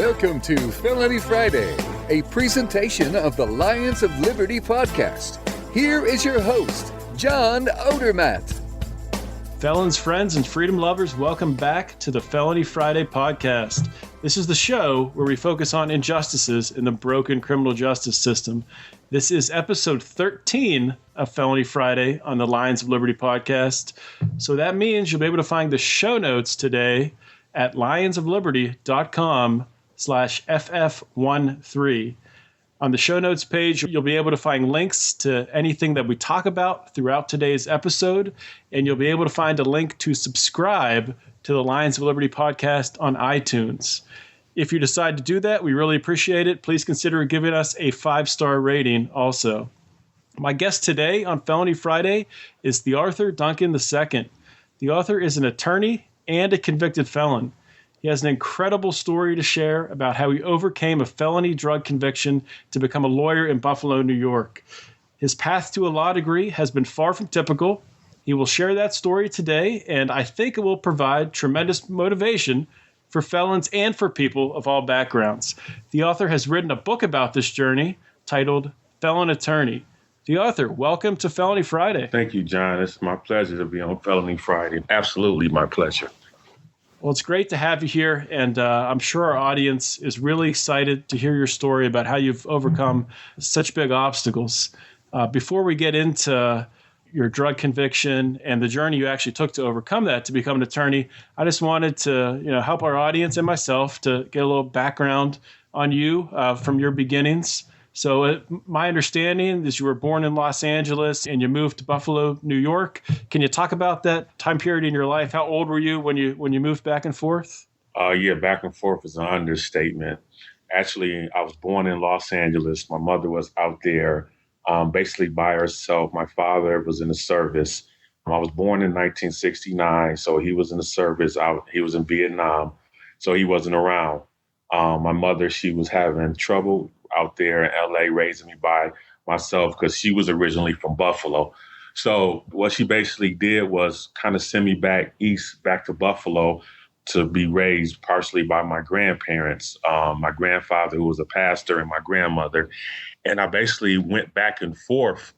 Welcome to Felony Friday, a presentation of the Lions of Liberty podcast. Here is your host, John Odermatt. Felons, friends, and freedom lovers, welcome back to the Felony Friday podcast. This is the show where we focus on injustices in the broken criminal justice system. This is episode 13 of Felony Friday on the Lions of Liberty podcast. So that means you'll be able to find the show notes today at lionsofliberty.com/FF13. On the show notes page, you'll be able to find links to anything that we talk about throughout today's episode, and you'll be able to find a link to subscribe to the Lions of Liberty podcast on iTunes. If you decide to do that, we really appreciate it. Please consider giving us a 5-star rating also. My guest today on Felony Friday is TheArthur Duncan II. TheArthur is an attorney and a convicted felon. He has an incredible story to share about how he overcame a felony drug conviction to become a lawyer in Buffalo, New York. His path to a law degree has been far from typical. He will share that story today, and I think it will provide tremendous motivation for felons and for people of all backgrounds. TheArthur has written a book about this journey titled Felon Attorney. TheArthur, welcome to Felony Friday. Thank you, John. It's my pleasure to be on Felony Friday. Absolutely my pleasure. Well, it's great to have you here, and I'm sure our audience is really excited to hear your story about how you've overcome such big obstacles. Before we get into your drug conviction and the journey you actually took to overcome that to become an attorney, I just wanted to help our audience and myself to get a little background on you from your beginnings. So my understanding is you were born in Los Angeles and you moved to Buffalo, New York. Can you talk about that time period in your life? How old were you when you moved back and forth? Yeah, back and forth is an understatement. Actually, I was born in Los Angeles. My mother was out there basically by herself. My father was in the service. I was born in 1969, so he was in the service. He was in Vietnam, so he wasn't around. My mother, she was having trouble out there in LA, raising me by myself because she was originally from Buffalo. So what she basically did was kind of send me back east, back to Buffalo to be raised partially by my grandparents, my grandfather, who was a pastor, and my grandmother. And I basically went back and forth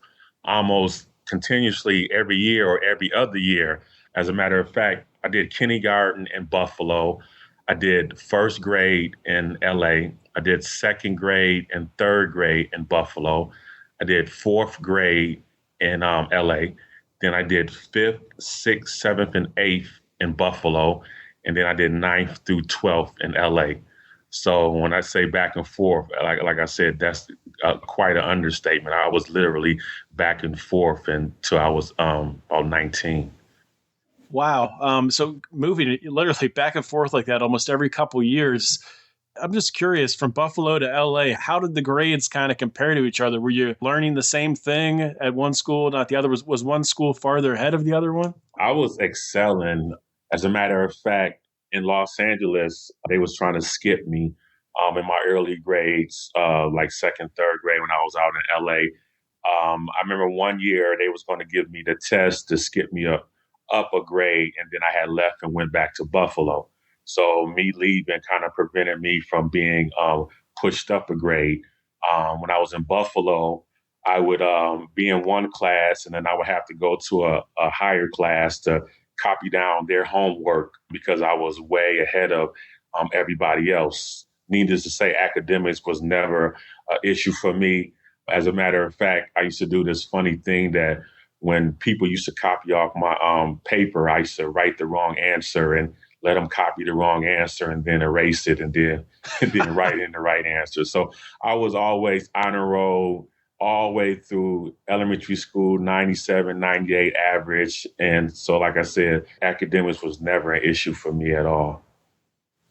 almost continuously every year or every other year. As a matter of fact, I did kindergarten in Buffalo. I did first grade in LA. I did second grade and third grade in Buffalo. I did fourth grade in LA. Then I did fifth, sixth, seventh, and eighth in Buffalo. And then I did ninth through 12th in LA. So when I say back and forth, like I said, that's quite an understatement. I was literally back and forth until I was about 19. Wow. So moving literally back and forth like that almost every couple of years. I'm just curious, from Buffalo to LA, how did the grades kind of compare to each other? Were you learning the same thing at one school, not the other? Was one school farther ahead of the other one? I was excelling. As a matter of fact, in Los Angeles, they was trying to skip me in my early grades, like second, third grade when I was out in LA. I remember one year they was going to give me the test to skip me up a grade, and then I had left and went back to Buffalo. So me leaving kind of prevented me from being pushed up a grade. When I was in Buffalo, I would be in one class, and then I would have to go to a higher class to copy down their homework because I was way ahead of everybody else. Needless to say, academics was never an issue for me. As a matter of fact, I used to do this funny thing that when people used to copy off my paper, I used to write the wrong answer and let them copy the wrong answer and then erase it and then write in the right answer. So I was always honor roll all the way through elementary school, 97, 98 average. And so, like I said, academics was never an issue for me at all.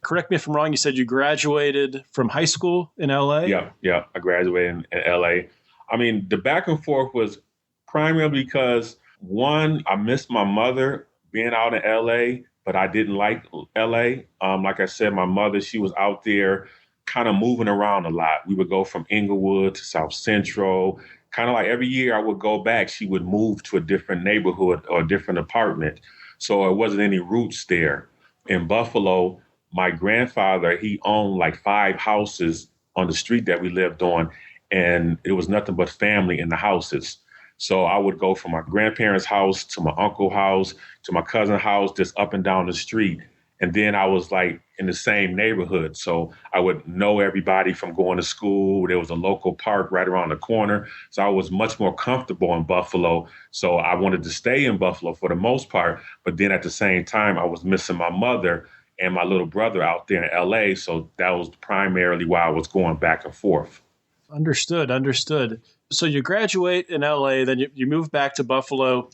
Correct me if I'm wrong. You said you graduated from high school in LA? Yeah. I graduated in LA. I mean, the back and forth was primarily because, one, I missed my mother being out in LA, but I didn't like LA. Like I said, my mother, she was out there kind of moving around a lot. We would go from Inglewood to South Central. Kind of like every year I would go back, she would move to a different neighborhood or a different apartment. So it wasn't any roots there. In Buffalo, my grandfather, he owned like 5 houses on the street that we lived on, and it was nothing but family in the houses. So I would go from my grandparents' house to my uncle's house to my cousin's house, just up and down the street. And then I was like in the same neighborhood. So I would know everybody from going to school. There was a local park right around the corner. So I was much more comfortable in Buffalo. So I wanted to stay in Buffalo for the most part. But then at the same time, I was missing my mother and my little brother out there in LA. So that was primarily why I was going back and forth. Understood. So you graduate in LA, then you move back to Buffalo,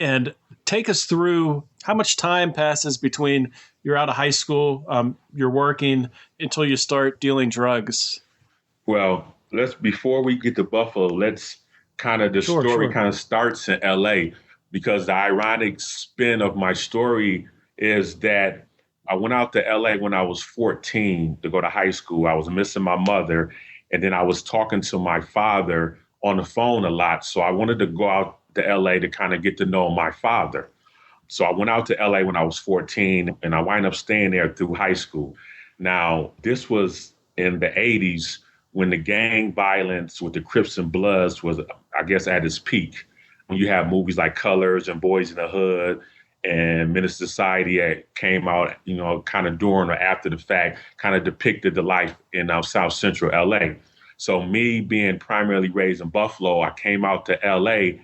and take us through how much time passes between you're out of high school, you're working, until you start dealing drugs. Well, before we get to Buffalo, let's story kind of starts in LA, because the ironic spin of my story is that I went out to LA when I was 14 to go to high school. I was missing my mother, and then I was talking to my father on the phone a lot. So I wanted to go out to LA to kind of get to know my father. So I went out to LA when I was 14, and I wound up staying there through high school. Now, this was in the 80s when the gang violence with the Crips and Bloods was, I guess, at its peak. When you have movies like Colors and Boys in the Hood and Menace to Society that came out, kind of during or after the fact, kind of depicted the life in South Central LA. So me being primarily raised in Buffalo, I came out to LA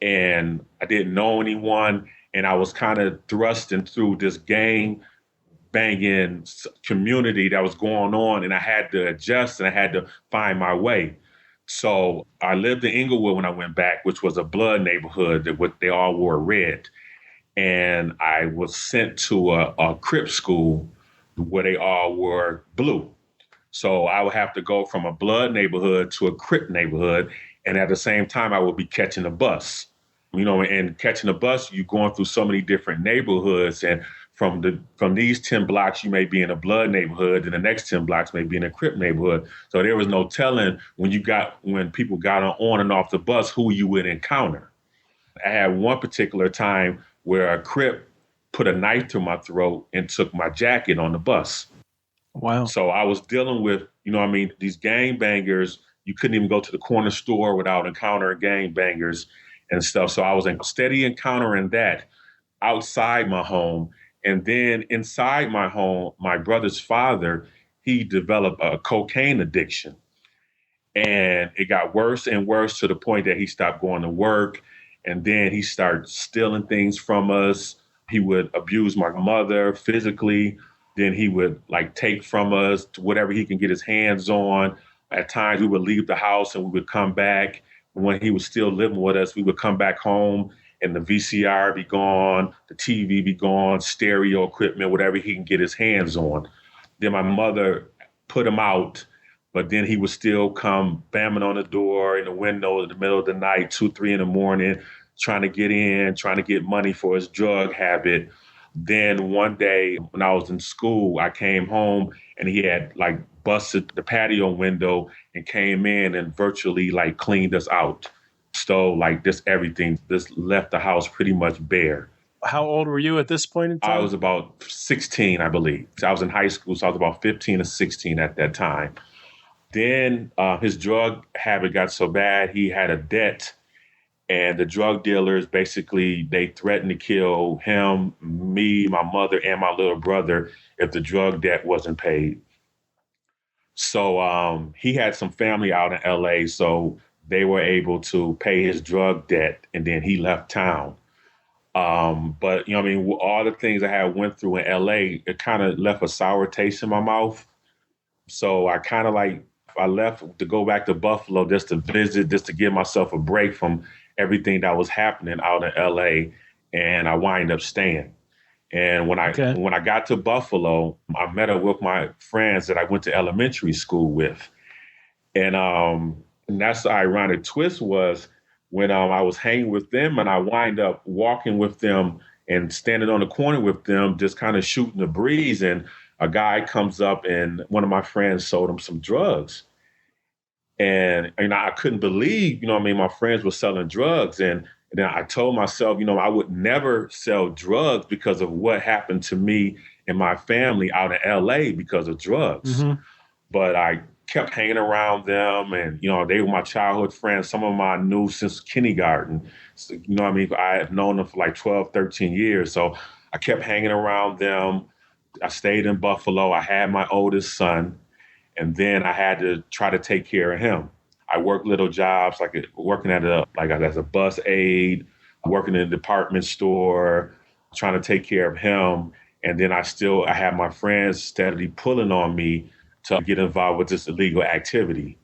and I didn't know anyone. And I was kind of thrusting through this gang banging community that was going on. And I had to adjust and I had to find my way. So I lived in Inglewood when I went back, which was a blood neighborhood that they all wore red. And I was sent to a Crip school where they all wore blue. So I would have to go from a blood neighborhood to a Crip neighborhood. And at the same time, I would be catching a bus. And catching a bus, you're going through so many different neighborhoods. And from these 10 blocks, you may be in a blood neighborhood, and the next 10 blocks may be in a Crip neighborhood. So there was no telling when people got on and off the bus who you would encounter. I had one particular time where a Crip put a knife to my throat and took my jacket on the bus. Wow. So I was dealing with, these gangbangers. You couldn't even go to the corner store without encountering gangbangers and stuff. So I was steady encountering that outside my home. And then inside my home, my brother's father, he developed a cocaine addiction. And it got worse and worse to the point that he stopped going to work. And then he started stealing things from us. He would abuse my mother physically. Then he would take from us whatever he can get his hands on. At times we would leave the house and we would come back. When he was still living with us, we would come back home and the VCR be gone, the TV be gone, stereo equipment, whatever he can get his hands on. Then my mother put him out, but then he would still come banging on the door, in the window in the middle of the night, 2, 3 in the morning, trying to get in, trying to get money for his drug habit. Then one day when I was in school, I came home and he had busted the patio window and came in and virtually cleaned us out. Stole everything, just left the house pretty much bare. How old were you at this point in time? I was about 16, I believe. I was in high school, so I was about 15 or 16 at that time. Then his drug habit got so bad, he had a debt. And the drug dealers, basically, they threatened to kill him, me, my mother, and my little brother if the drug debt wasn't paid. So he had some family out in LA, so they were able to pay his drug debt, and then he left town. But, all the things I had went through in LA, it kind of left a sour taste in my mouth. So I kind of I left to go back to Buffalo just to visit, just to give myself a break from everything that was happening out in LA, and I wind up staying. And when I got to Buffalo, I met up with my friends that I went to elementary school with. And that's the ironic twist was when I was hanging with them and I wind up walking with them and standing on the corner with them, just kind of shooting the breeze. And a guy comes up and one of my friends sold him some drugs. And I couldn't believe, my friends were selling drugs. And And then I told myself, I would never sell drugs because of what happened to me and my family out in LA because of drugs. Mm-hmm. But I kept hanging around them, and, they were my childhood friends. Some of them I knew since kindergarten. So, I have known them for like 12, 13 years. So I kept hanging around them. I stayed in Buffalo. I had my oldest son, and then I had to try to take care of him. I worked little jobs, like working as a bus aide, working in a department store, trying to take care of him. And then I had my friends steadily pulling on me to get involved with this illegal activity.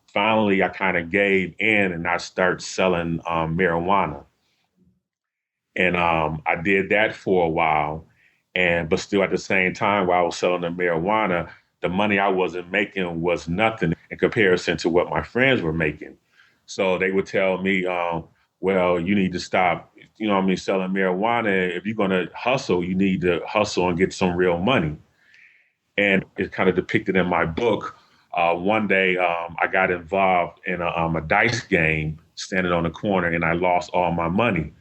Finally, I kind of gave in and I started selling marijuana. And I did that for a while. But still at the same time, while I was selling the marijuana, the money I wasn't making was nothing in comparison to what my friends were making. So they would tell me, well, you need to stop, selling marijuana. If you're going to hustle, you need to hustle and get some real money. And it's kind of depicted in my book. One day, I got involved in a dice game standing on the corner, and I lost all my money.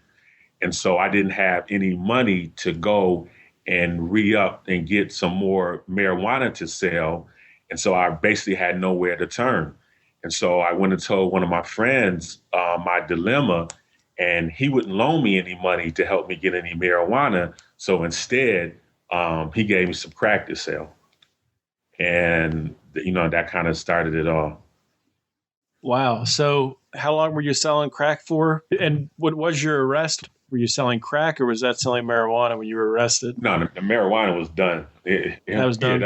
And so I didn't have any money to go and re-up and get some more marijuana to sell. And so I basically had nowhere to turn. And so I went and told one of my friends my dilemma, and he wouldn't loan me any money to help me get any marijuana. So instead, he gave me some crack to sell. And, that kind of started it all. Wow. So how long were you selling crack for? And what was your arrest? Were you selling crack, or was that selling marijuana when you were arrested? No, the marijuana was done. That was done?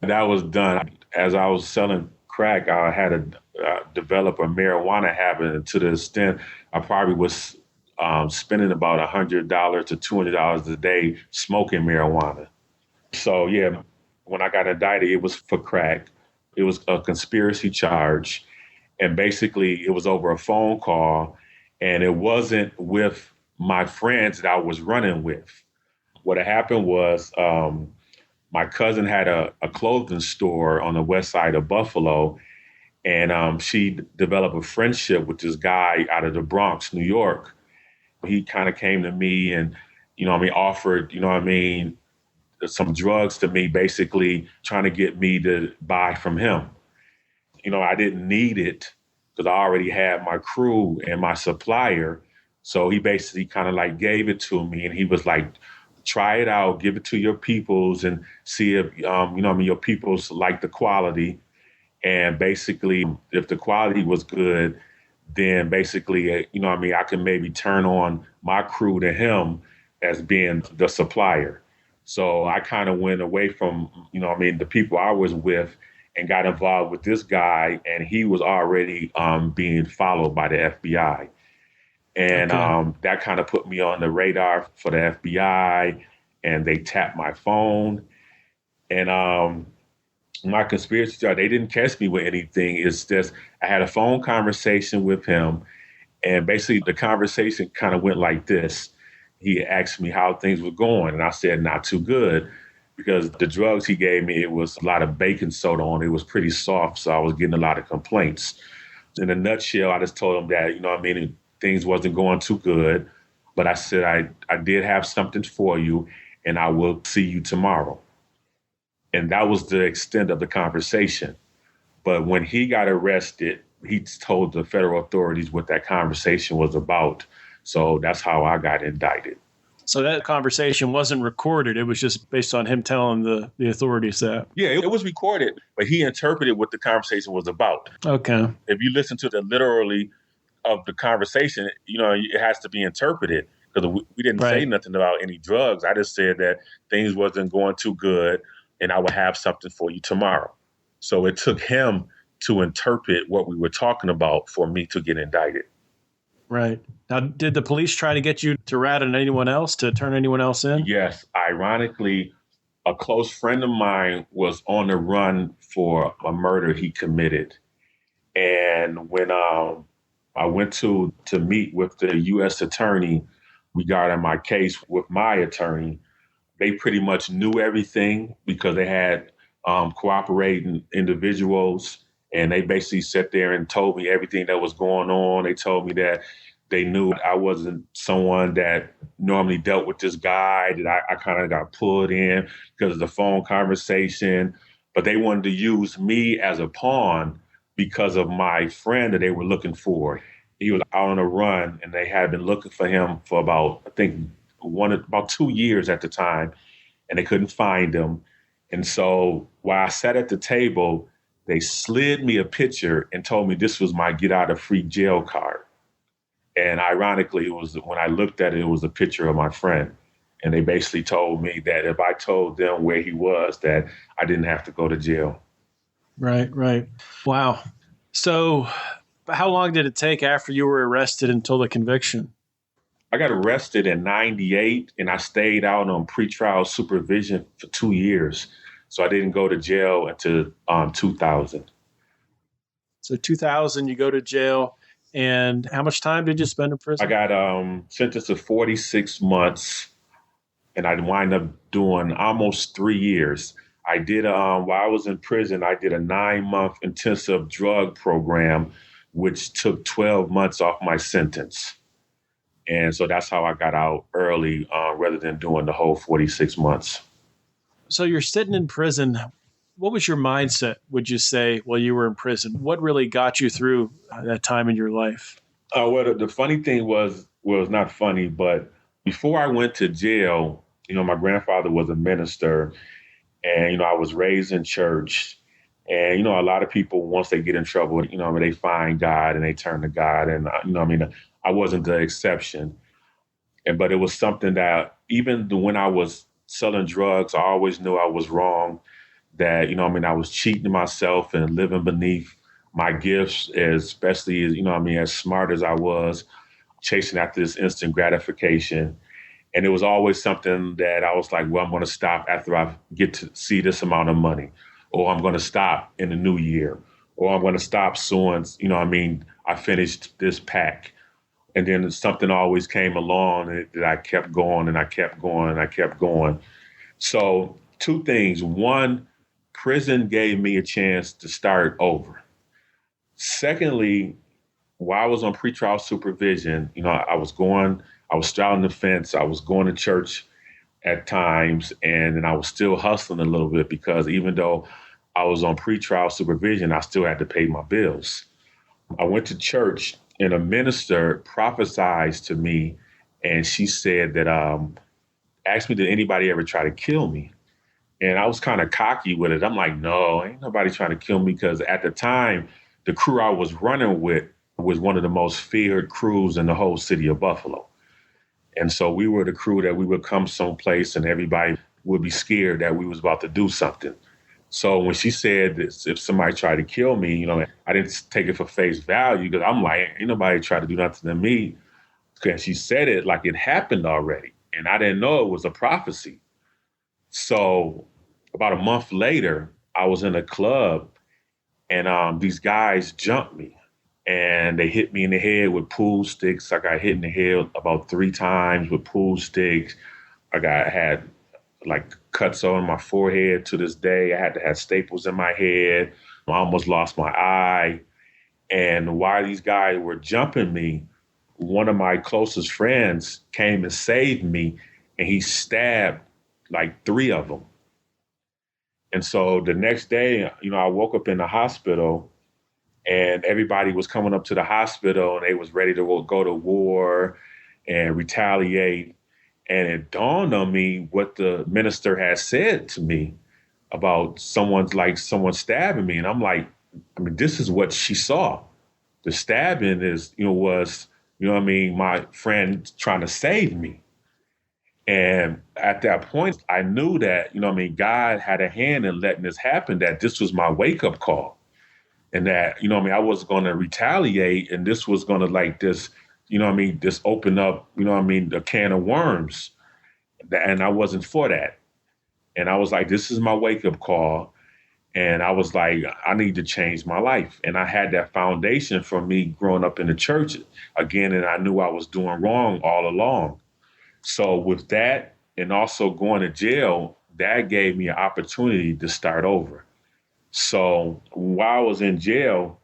That was done. As I was selling crack, I had to develop a marijuana habit to the extent I probably was spending about $100 to $200 a day smoking marijuana. So, yeah, when I got indicted, it was for crack. It was a conspiracy charge. And basically, it was over a phone call. And it wasn't with my friends that I was running with. What had happened was my cousin had a clothing store on the west side of Buffalo. And she developed a friendship with this guy out of the Bronx, New York. He kind of came to me and, offered, some drugs to me, basically trying to get me to buy from him. I didn't need it, because I already had my crew and my supplier. So he basically kind of like gave it to me, and he was like, try it out, give it to your peoples and see if, your peoples like the quality. And basically, if the quality was good, then basically, I can maybe turn on my crew to him as being the supplier. So I kind of went away from, the people I was with and got involved with this guy, and he was already being followed by the FBI. And that kind of put me on the radar for the FBI, and they tapped my phone. And my conspiracy charge, they didn't catch me with anything. It's just I had a phone conversation with him, and basically the conversation kind of went like this. He asked me how things were going, and I said, not too good. Because the drugs he gave me, it was a lot of baking soda on it. It was pretty soft, so I was getting a lot of complaints. In a nutshell, I just told him that, things wasn't going too good. But I said, I did have something for you, and I will see you tomorrow. And that was the extent of the conversation. But when he got arrested, he told the federal authorities what that conversation was about. So that's how I got indicted. So that conversation wasn't recorded. It was just based on him telling the authorities that. Yeah, it was recorded, but he interpreted what the conversation was about. Okay. If you listen to the literally of the conversation, it has to be interpreted, because we didn't say nothing about any drugs. I just said that things wasn't going too good and I would have something for you tomorrow. So it took him to interpret what we were talking about for me to get indicted. Right. Now, did the police try to get you to rat on anyone else, to turn anyone else in? Yes. Ironically, a close friend of mine was on the run for a murder he committed. And when I went to meet with the U.S. attorney regarding my case with my attorney, they pretty much knew everything because they had cooperating individuals. And they basically sat there and told me everything that was going on. They told me that they knew I wasn't someone that normally dealt with this guy, that I kind of got pulled in because of the phone conversation. But they wanted to use me as a pawn because of my friend that they were looking for. He was out on a run, and they had been looking for him for about, I think, about 2 years at the time, and they couldn't find him. And so while I sat at the table, they slid me a picture and told me this was my get out of free jail card. And ironically, it was when I looked at it, it was a picture of my friend. And they basically told me that if I told them where he was, that I didn't have to go to jail. Right, right. Wow. So how long did it take after you were arrested until the conviction? I got arrested in 98, and I stayed out on pretrial supervision for 2 years. So I didn't go to jail until 2000. So 2000, you go to jail. And how much time did you spend in prison? I got sentenced to 46 months, and I wind up doing almost 3 years. I did, while I was in prison, I did a 9-month intensive drug program, which took 12 months off my sentence. And so that's how I got out early rather than doing the whole 46 months. So you're sitting in prison. What was your mindset, would you say, while you were in prison? What really got you through that time in your life? Well, the funny thing was not funny, but before I went to jail, my grandfather was a minister, and, I was raised in church. And, a lot of people, once they get in trouble, they find God and they turn to God. And, I wasn't the exception. But it was something that even when I was selling drugs, I always knew I was wrong, that, I was cheating myself and living beneath my gifts, especially, as smart as I was, chasing after this instant gratification. And it was always something that I was like, well, I'm going to stop after I get to see this amount of money, or I'm going to stop in the new year, or I'm going to stop soon, I finished this pack. And then something always came along that I kept going and I kept going and I kept going. So 2 things. One, prison gave me a chance to start over. Secondly, while I was on pretrial supervision, I was straddling the fence. I was going to church at times, and then I was still hustling a little bit because even though I was on pretrial supervision, I still had to pay my bills. I went to church, and a minister prophesied to me, and she said that, asked me, did anybody ever try to kill me? And I was kind of cocky with it. I'm like, no, ain't nobody trying to kill me, because at the time, the crew I was running with was one of the most feared crews in the whole city of Buffalo. And so we were the crew that we would come someplace and everybody would be scared that we was about to do something. So when she said this, if somebody tried to kill me, I didn't take it for face value, because I'm like, ain't nobody try to do nothing to me. And she said it like it happened already. And I didn't know it was a prophecy. So about a month later, I was in a club, and these guys jumped me. And they hit me in the head with pool sticks. I got hit in the head about 3 times with pool sticks. had like cuts on my forehead to this day. I had to have staples in my head. I almost lost my eye. And while these guys were jumping me, one of my closest friends came and saved me, and he stabbed like 3 of them. And so the next day, I woke up in the hospital, and everybody was coming up to the hospital, and they was ready to go to war and retaliate. And it dawned on me what the minister had said to me about someone stabbing me. And I'm like, this is what she saw. The stabbing was, my friend trying to save me. And at that point, I knew that, God had a hand in letting this happen, that this was my wake-up call. And that, I was going to retaliate, and this was going to this open up, a can of worms. And I wasn't for that. And I was like, this is my wake-up call. And I was like, I need to change my life. And I had that foundation from me growing up in the church again, and I knew I was doing wrong all along. So with that, and also going to jail, that gave me an opportunity to start over. So while I was in jail,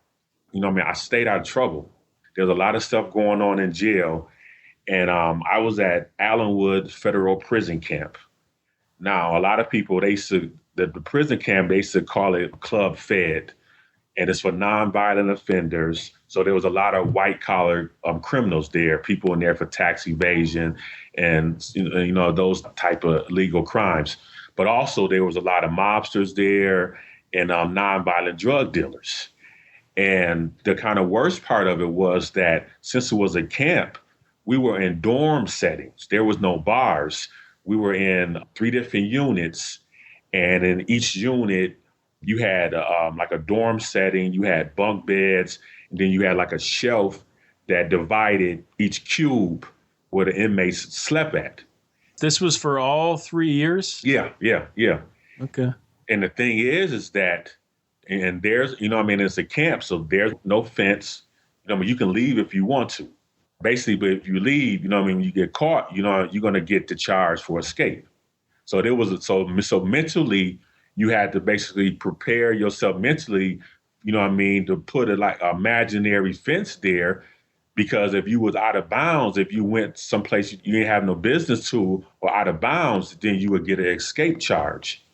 I stayed out of trouble. There's a lot of stuff going on in jail. And I was at Allenwood Federal Prison Camp. Now, a lot of people, the prison camp, they used to call it Club Fed. And it's for nonviolent offenders. So there was a lot of white collar criminals there, people in there for tax evasion and, those type of legal crimes. But also there was a lot of mobsters there and nonviolent drug dealers. And the kind of worst part of it was that since it was a camp, we were in dorm settings. There was no bars. We were in 3 different units. And in each unit, you had like a dorm setting, you had bunk beds, and then you had like a shelf that divided each cube where the inmates slept at. This was for all 3 years? Yeah. Okay. And the thing is that, and there's, it's a camp, so there's no fence. You can leave if you want to. Basically, but if you leave, when you get caught, you're going to get the charge for escape. So there was, so mentally, you had to basically prepare yourself mentally, to put a imaginary fence there, because if you was out of bounds, if you went someplace you didn't have no business to or out of bounds, then you would get an escape charge.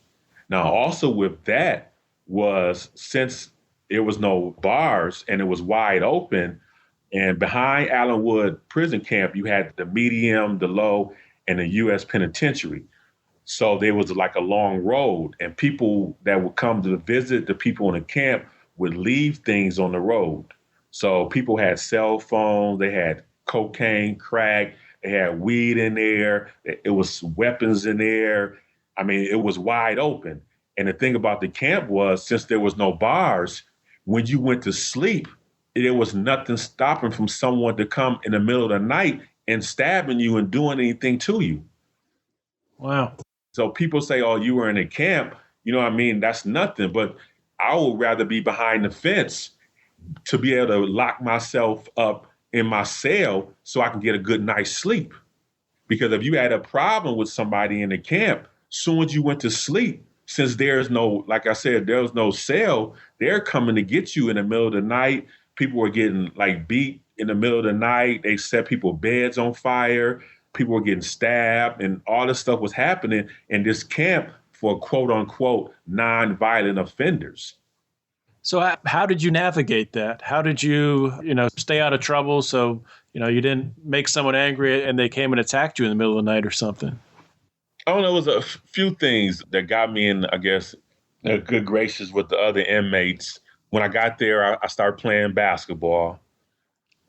Now, also with that was, since there was no bars and it was wide open, and behind Allenwood Prison Camp, you had the medium, the low, and the U.S. Penitentiary. So there was like a long road, and people that would come to visit the people in the camp would leave things on the road. So people had cell phones, they had cocaine, crack, they had weed in there, it was weapons in there. I mean, it was wide open. And the thing about the camp was, since there was no bars, when you went to sleep, there was nothing stopping from someone to come in the middle of the night and stabbing you and doing anything to you. Wow. So people say, oh, you were in a camp, that's nothing. But I would rather be behind the fence to be able to lock myself up in my cell so I can get a good night's sleep. Because if you had a problem with somebody in the camp, soon as you went to sleep, since there's no, like I said, there was no cell, they're coming to get you in the middle of the night. People were getting beat in the middle of the night. They set people's beds on fire. People were getting stabbed, and all this stuff was happening in this camp for quote unquote non-violent offenders. So how did you navigate that? How did you, stay out of trouble so, you didn't make someone angry and they came and attacked you in the middle of the night or something? I don't know. It was a few things that got me in, I guess, good graces with the other inmates. When I got there, I started playing basketball,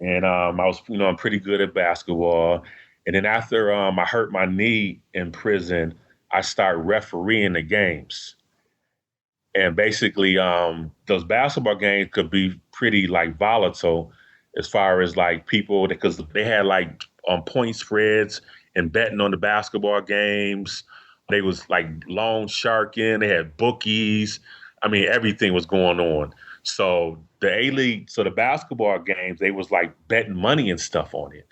and I was, I'm pretty good at basketball. And then after I hurt my knee in prison, I started refereeing the games. And basically, those basketball games could be pretty volatile as far as people, because they had point spreads and betting on the basketball games. They was loan sharking. They had bookies. I mean, everything was going on. So the A-League, so the basketball games, they was betting money and stuff on it.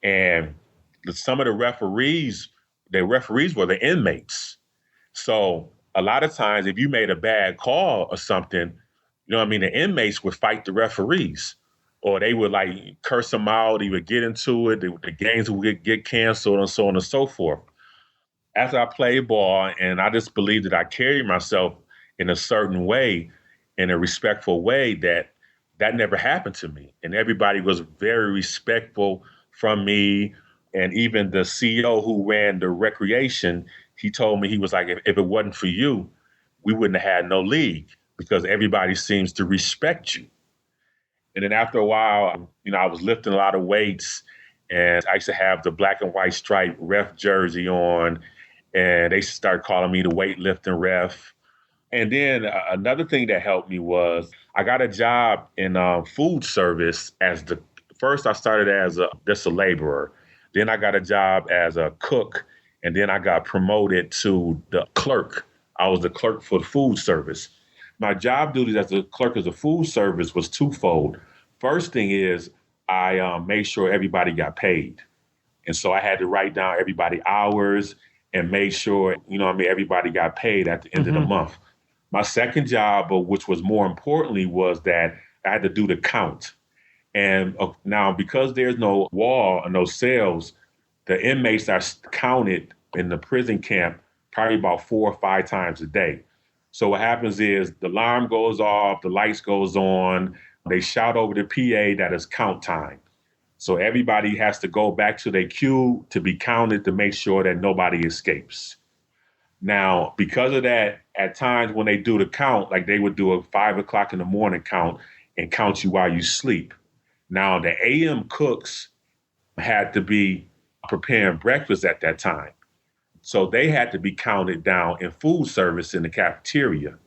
And some of the referees were the inmates. So a lot of times if you made a bad call or something, the inmates would fight the referees, or they would curse them out. He would get into it. The games would get canceled and so on and so forth. After I played ball, and I just believed that I carried myself in a certain way, in a respectful way, that never happened to me. And everybody was very respectful from me. And even the CEO who ran the recreation, he told me, he was like, if it wasn't for you, we wouldn't have had no league, because everybody seems to respect you. And then after a while, I was lifting a lot of weights, and I used to have the black and white striped ref jersey on, and they started calling me the weightlifting ref. And then another thing that helped me was I got a job in food service first I started as just a laborer. Then I got a job as a cook, and then I got promoted to the clerk. I was the clerk for the food service. My job duties as a clerk of the food service was twofold. First thing is I made sure everybody got paid. And so I had to write down everybody's hours and make sure, everybody got paid at the end of the month. My second job, which was more importantly, was that I had to do the count. And now, because there's no wall or no cells, the inmates are counted in the prison camp probably about 4 or 5 times a day. So what happens is the alarm goes off, the lights goes on, they shout over the PA that it's count time. So everybody has to go back to their queue to be counted to make sure that nobody escapes. Now, because of that, at times when they do the count, like they would do a 5 o'clock in the morning count and count you while you sleep. Now, the AM cooks had to be preparing breakfast at that time. So they had to be counted down in food service in the cafeteria.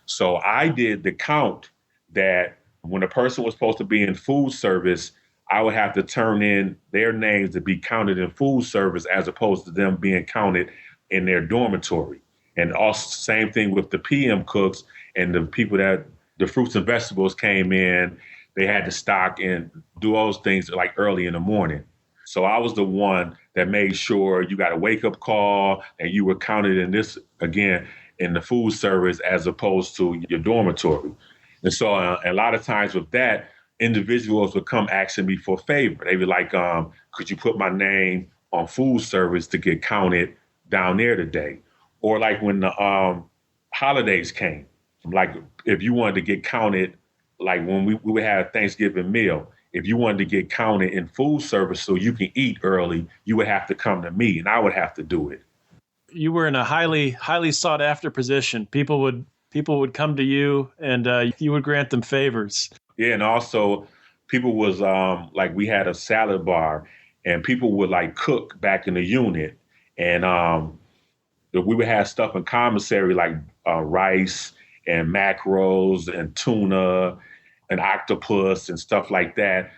So I did the count that when a person was supposed to be in food service, I would have to turn in their names to be counted in food service as opposed to them being counted in their dormitory. And also same thing with the PM cooks and the people that the fruits and vegetables came in, they had to stock and do those things like early in the morning. So I was the one that made sure you got a wake up call and you were counted in this, again, in the food service as opposed to your dormitory. And so a lot of times with that, individuals would come asking me for a favor. They'd be like, could you put my name on food service to get counted down there today? Or like when the holidays came, like if you wanted to get counted, like when we would have a Thanksgiving meal, if you wanted to get counted in food service so you can eat early, you would have to come to me and I would have to do it. You were in a highly sought after position. People would come to you and you would grant them favors. Yeah, and also people was like we had a salad bar and people would like cook back in the unit. And we would have stuff in commissary like rice and macros and tuna and octopus and stuff like that.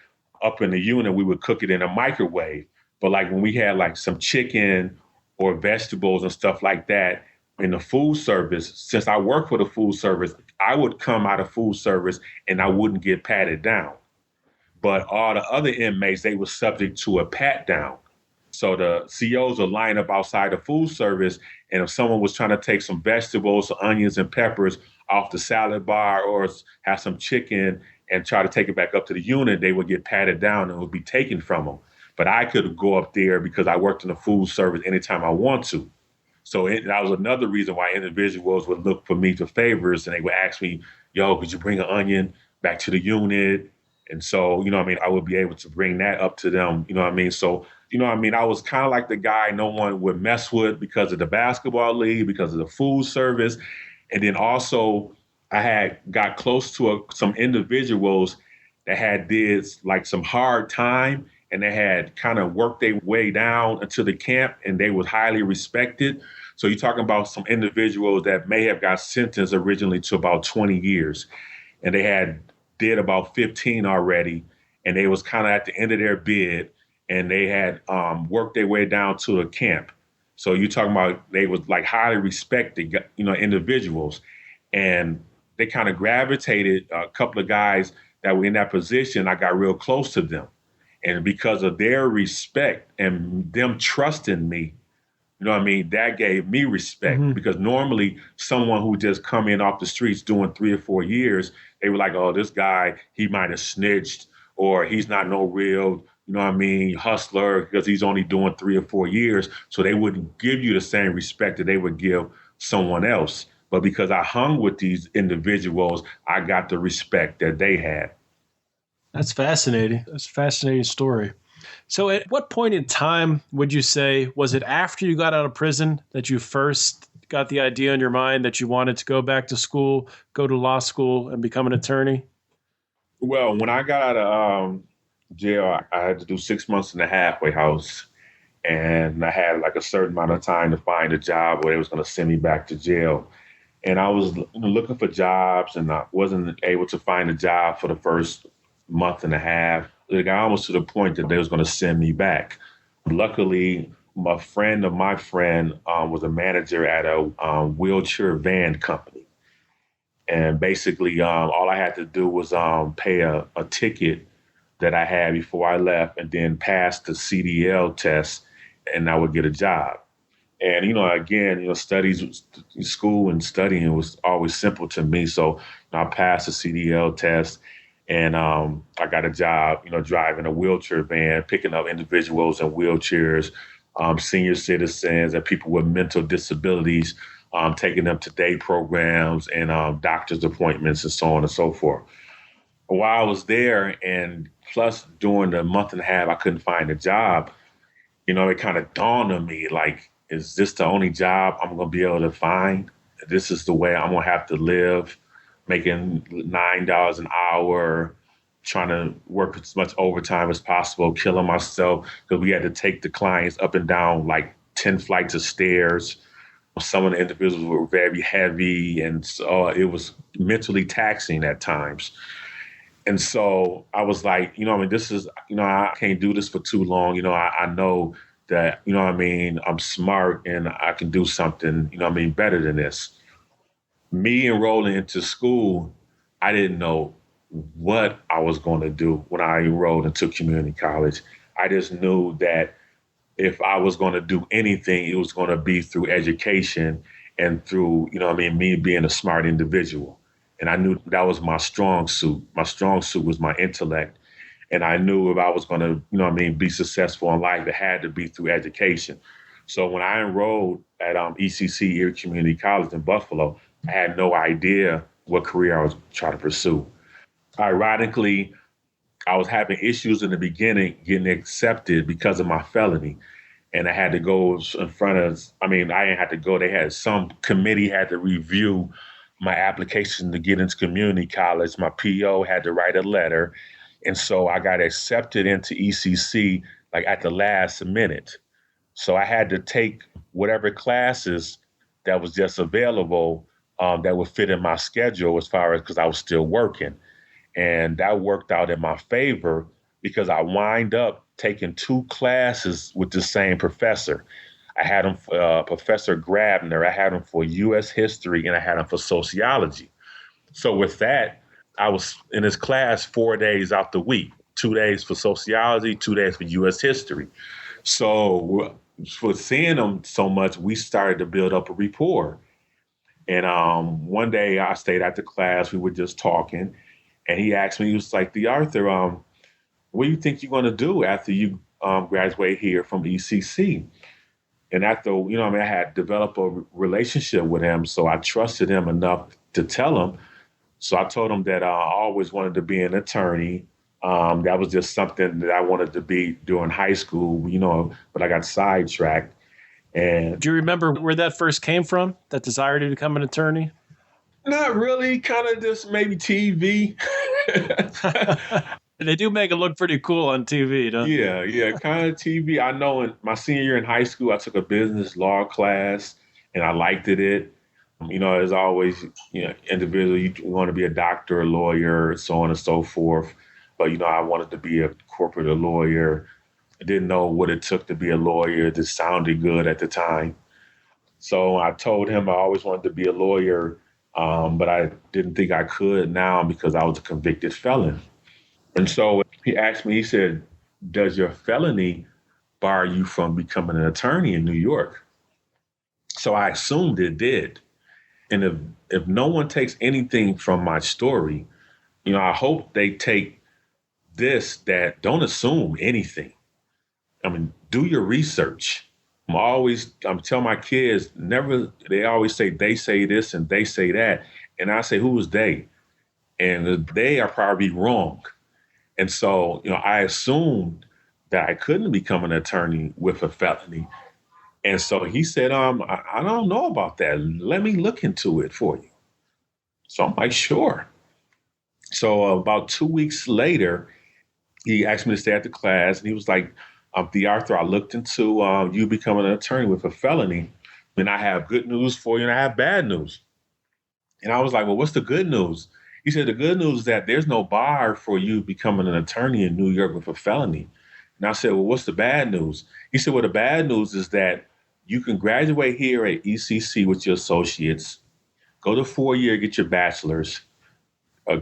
Up in the unit, we would cook it in a microwave. But like when we had like some chicken or vegetables and stuff like that in the food service, since I worked for the food service, I would come out of food service and I wouldn't get patted down. But all the other inmates, they were subject to a pat down. So the COs would line up outside the food service, and if someone was trying to take some vegetables, some onions and peppers off the salad bar or have some chicken and try to take it back up to the unit, they would get patted down and it would be taken from them. But I could go up there because I worked in the food service anytime I want to. So that was another reason why individuals would look for me for favors, and they would ask me, yo, could you bring an onion back to the unit? And so, I would be able to bring that up to them, So, I was kind of like the guy no one would mess with because of the basketball league, because of the food service. And then also I had got close to some individuals that had did like some hard time and they had kind of worked their way down into the camp and they was highly respected. So you're talking about some individuals that may have got sentenced originally to about 20 years and they had did about 15 already. And they was kind of at the end of their bid and they had worked their way down to a camp. So you're talking about they was like highly respected, individuals. And they kind of gravitated a couple of guys that were in that position. I got real close to them. And because of their respect and them trusting me, that gave me respect because normally someone who just come in off the streets doing 3 or 4 years, they were like, oh, this guy, he might have snitched or he's not no real, hustler because he's only doing 3 or 4 years. So they wouldn't give you the same respect that they would give someone else. But because I hung with these individuals, I got the respect that they had. That's fascinating. That's a fascinating story. So at what point in time would you say, was it after you got out of prison that you first got the idea in your mind that you wanted to go back to school, go to law school and become an attorney? Well, when I got out of jail, I had to do 6 months in the halfway house. And I had like a certain amount of time to find a job or they was going to send me back to jail. And I was looking for jobs and I wasn't able to find a job for the first month and a half. It got almost to the point that they was going to send me back. Luckily, a friend of my friend was a manager at a wheelchair van company. And basically, all I had to do was pay a ticket that I had before I left and then pass the CDL test and I would get a job. And, again, studies, school and studying was always simple to me. So I passed the CDL test and I got a job, driving a wheelchair van, picking up individuals in wheelchairs, senior citizens and people with mental disabilities, taking them to day programs and doctor's appointments and so on and so forth. While I was there, and plus during the month and a half, I couldn't find a job, it kind of dawned on me, like, is this the only job I'm going to be able to find? This is the way I'm going to have to live, making $9 an hour, trying to work as much overtime as possible, killing myself because we had to take the clients up and down like 10 flights of stairs. Some of the individuals were very heavy, and so it was mentally taxing at times. And so I was like, this is, I can't do this for too long. I know that, I'm smart and I can do something, better than this. Me enrolling into school, I didn't know what I was going to do when I enrolled into community college. I just knew that if I was going to do anything, it was going to be through education and through, me being a smart individual. And I knew that was my strong suit. My strong suit was my intellect. And I knew if I was going to, be successful in life, it had to be through education. So when I enrolled at ECC, Erie Community College in Buffalo, I had no idea what career I was trying to pursue. Ironically, I was having issues in the beginning getting accepted because of my felony. And I had to go in front of, I didn't have to go. They had some committee had to review my application to get into community college. My PO had to write a letter. And so I got accepted into ECC like at the last minute. So I had to take whatever classes that was just available that would fit in my schedule as far as because I was still working. And that worked out in my favor because I wind up taking 2 classes with the same professor. I had him for Professor Grabner. I had him for U.S. history, and I had him for sociology. So with that, I was in his class 4 days out the week, 2 days for sociology, 2 days for U.S. history. So for seeing him so much, we started to build up a rapport. And one day I stayed at the class. We were just talking. And he asked me, he was like, TheArthur, what do you think you're going to do after you graduate here from ECC? And after, I had developed a relationship with him, so I trusted him enough to tell him. So I told him that I always wanted to be an attorney. That was just something that I wanted to be during high school, but I got sidetracked. And do you remember where that first came from, that desire to become an attorney? Not really, kind of just maybe TV. They do make it look pretty cool on TV, don't they? Yeah, kind of TV. I know in my senior year in high school, I took a business law class and I liked it. As always, individual, you want to be a doctor, a lawyer, so on and so forth. But, I wanted to be a corporate lawyer. I didn't know what it took to be a lawyer. It just sounded good at the time. So I told him I always wanted to be a lawyer, but I didn't think I could now because I was a convicted felon. And so he asked me, he said, does your felony bar you from becoming an attorney in New York? So I assumed it did. And if no one takes anything from my story, I hope they take this, that don't assume anything. Do your research. I'm telling my kids, they always say they say this and they say that. And I say, who is they? And they are probably wrong. And so, I assumed that I couldn't become an attorney with a felony. And so he said, I don't know about that. Let me look into it for you. So I'm like, sure. So about 2 weeks later, he asked me to stay at the class. And he was like, TheArthur, I looked into you becoming an attorney with a felony. And I have good news for you and I have bad news. And I was like, well, what's the good news? He said, the good news is that there's no bar for you becoming an attorney in New York with a felony. And I said, well, what's the bad news? He said, well, the bad news is that you can graduate here at ECC with your associates, go to 4-year, get your bachelor's,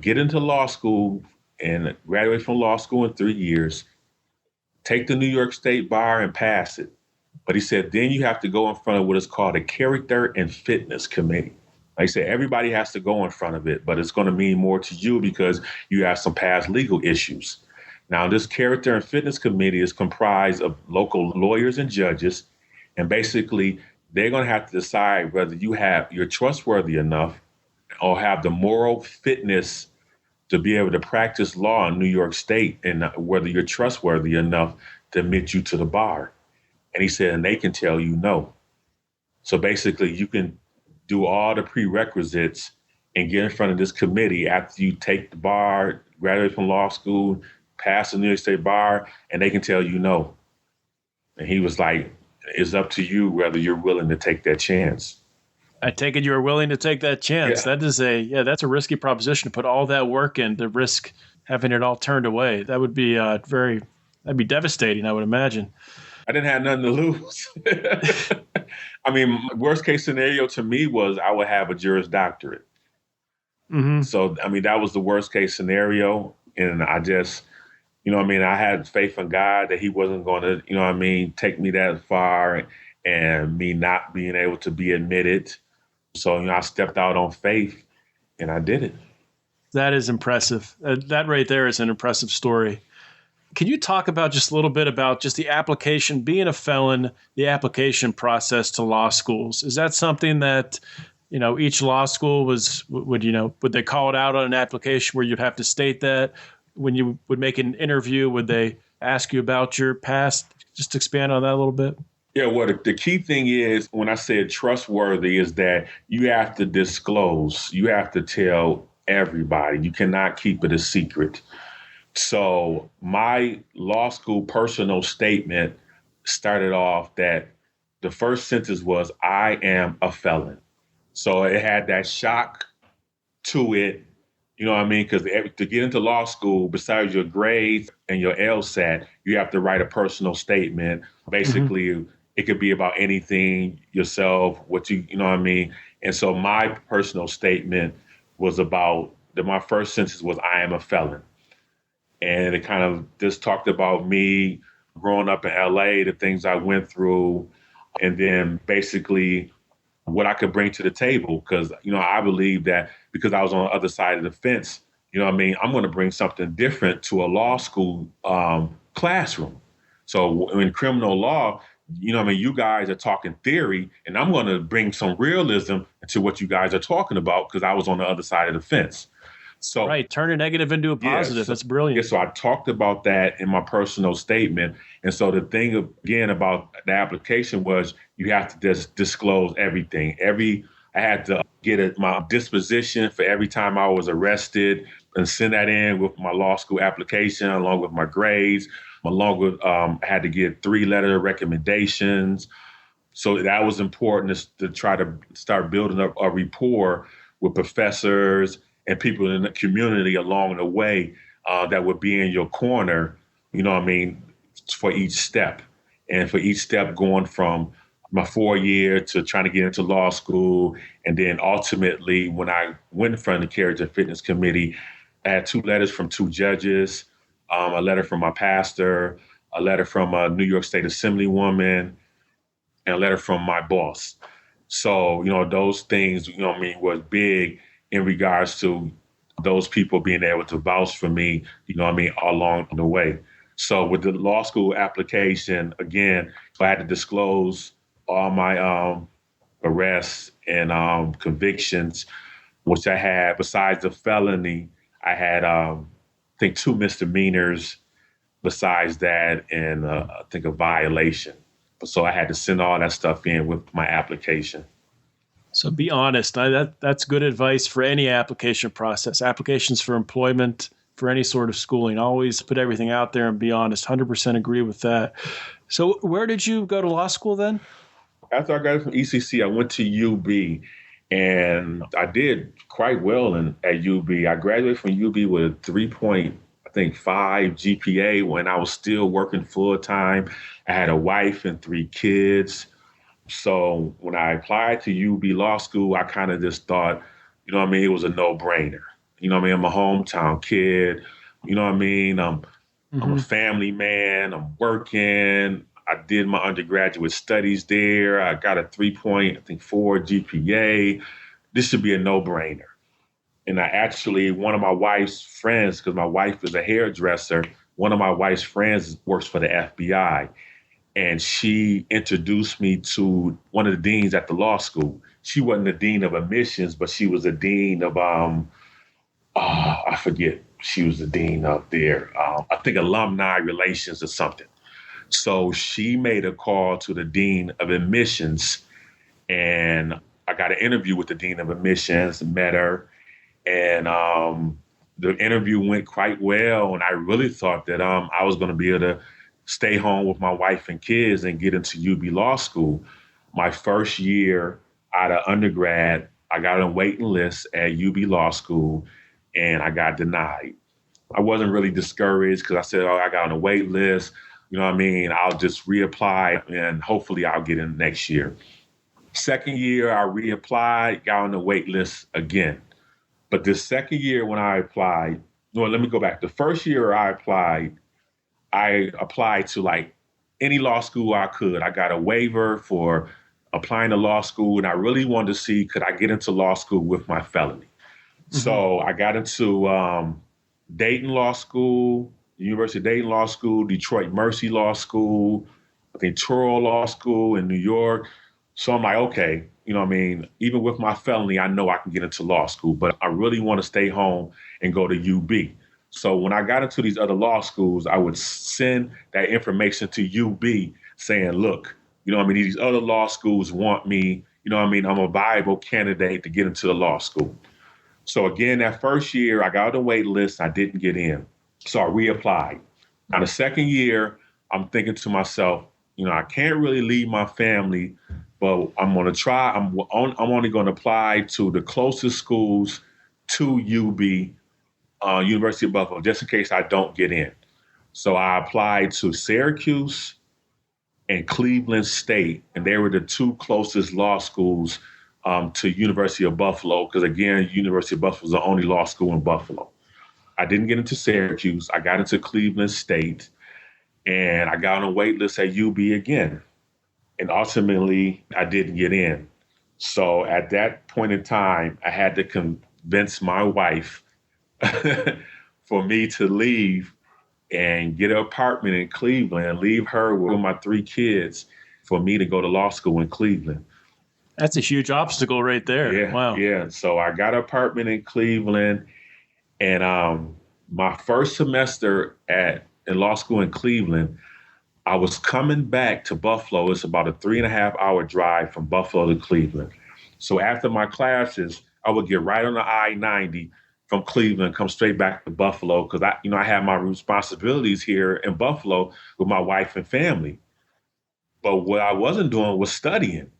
get into law school and graduate from law school in 3 years, take the New York State bar and pass it. But he said, then you have to go in front of what is called a character and fitness committee. Like I said, everybody has to go in front of it, but it's going to mean more to you because you have some past legal issues. Now, this character and fitness committee is comprised of local lawyers and judges. And basically, they're going to have to decide whether you're trustworthy enough or have the moral fitness to be able to practice law in New York State, and whether you're trustworthy enough to admit you to the bar. And he said, and they can tell you no. So basically, you can do all the prerequisites and get in front of this committee after you take the bar, graduate from law school, pass the New York State bar, and they can tell you no. And he was like, it's up to you whether you're willing to take that chance. I take it you are willing to take that chance. Yeah. That's a risky proposition to put all that work in to risk having it all turned away. That would be that'd be devastating, I would imagine. I didn't have nothing to lose. I mean, worst case scenario to me was I would have a Juris Doctorate. Mm-hmm. So, I mean, that was the worst case scenario. And I just, I had faith in God that he wasn't going to, take me that far and me not being able to be admitted. So, I stepped out on faith and I did it. That is impressive. That right there is an impressive story. Can you talk about just a little bit about just the application, being a felon, the application process to law schools? Is that something that, each law school would they call it out on an application where you'd have to state that? When you would make an interview, would they ask you about your past? Just expand on that a little bit. Yeah, well, the key thing is when I said trustworthy is that you have to disclose. You have to tell everybody. You cannot keep it a secret. So my law school personal statement started off that the first sentence was, I am a felon. So it had that shock to it, because to get into law school, besides your grades and your LSAT, you have to write a personal statement. Basically, It could be about anything, yourself, And so my personal statement was about my first sentence was, I am a felon. And it kind of just talked about me growing up in LA, the things I went through, and then basically what I could bring to the table. Because, I believe that because I was on the other side of the fence, I'm going to bring something different to a law school classroom. So in criminal law, you guys are talking theory, and I'm going to bring some realism into what you guys are talking about because I was on the other side of the fence. So right, turn a negative into a positive. That's brilliant. Yeah, so I talked about that in my personal statement. And so the thing, again, about the application was you have to just disclose everything. I had to get my disposition for every time I was arrested and send that in with my law school application, along with my grades, along with I had to get 3 letter recommendations. So that was important to try to start building up a rapport with professors and people in the community along the way that would be in your corner, for each step. And for each step going from my 4-year to trying to get into law school. And then ultimately, when I went in front of the Character and Fitness Committee, I had 2 letters from 2 judges, a letter from my pastor, a letter from a New York State Assemblywoman, and a letter from my boss. So, those things, was big in regards to those people being able to vouch for me, along the way. So with the law school application, again, I had to disclose all my arrests and convictions, which I had. Besides the felony, I had, I think, 2 misdemeanors besides that, and I think a violation. So I had to send all that stuff in with my application. So be honest. That's good advice for any application process. Applications for employment, for any sort of schooling. Always put everything out there and be honest. 100% agree with that. So where did you go to law school then? After I graduated from ECC, I went to UB, and I did quite well at UB. I graduated from UB with a 3.5 GPA when I was still working full time. I had a wife and 3 kids. So when I applied to UB Law School, I kind of just thought, it was a no-brainer. I'm a hometown kid. I'm a family man. I'm working. I did my undergraduate studies there. I got a 3.4 GPA. This should be a no-brainer. And one of my wife's friends, because my wife is a hairdresser, one of my wife's friends works for the FBI. And she introduced me to one of the deans at the law school. She wasn't the dean of admissions, but she was the dean of, I forget. She was the dean up there. I think alumni relations or something. So she made a call to the dean of admissions, and I got an interview with the dean of admissions, met her, and the interview went quite well. And I really thought that I was going to be able to stay home with my wife and kids and get into UB Law School. My first year out of undergrad, I got on a waiting list at UB Law School, and I got denied. I wasn't really discouraged because I said, I got on a wait list. You know what I mean? I'll just reapply and hopefully I'll get in next year. Second year, I reapplied, got on the wait list again. But the second year when I applied, no, let me go back. The first year I applied to like any law school I could. I got a waiver for applying to law school, and I really wanted to see, could I get into law school with my felony? Mm-hmm. So I got into Dayton Law School, University of Dayton Law School, Detroit Mercy Law School, I think Touro Law School in New York. So I'm like, okay, you know what I mean? Even with my felony, I know I can get into law school, but I really want to stay home and go to UB. So when I got into these other law schools, I would send that information to UB saying, look, you know what I mean? These other law schools want me, you know what I mean? I'm a viable candidate to get into the law school. So again, that first year, I got on the wait list. I didn't get in. So I reapplied. Now, the second year, I'm thinking to myself, you know, I can't really leave my family, but I'm going to try. I'm only going to apply to the closest schools to UB, University of Buffalo, just in case I don't get in. So I applied to Syracuse and Cleveland State, and they were the two closest law schools to University of Buffalo, because again, University of Buffalo is the only law school in Buffalo. I didn't get into Syracuse. I got into Cleveland State, and I got on a wait list at UB again. And ultimately, I didn't get in. So at that point in time, I had to convince my wife for me to leave and get an apartment in Cleveland and leave her with my 3 kids for me to go to law school in Cleveland. That's a huge obstacle right there. Yeah, wow. Yeah. So I got an apartment in Cleveland, and my first semester in law school in Cleveland, I was coming back to Buffalo. It's about a 3.5-hour drive from Buffalo to Cleveland. So after my classes, I would get right on the I-90 from Cleveland, come straight back to Buffalo, because I had my responsibilities here in Buffalo with my wife and family. But what I wasn't doing was studying,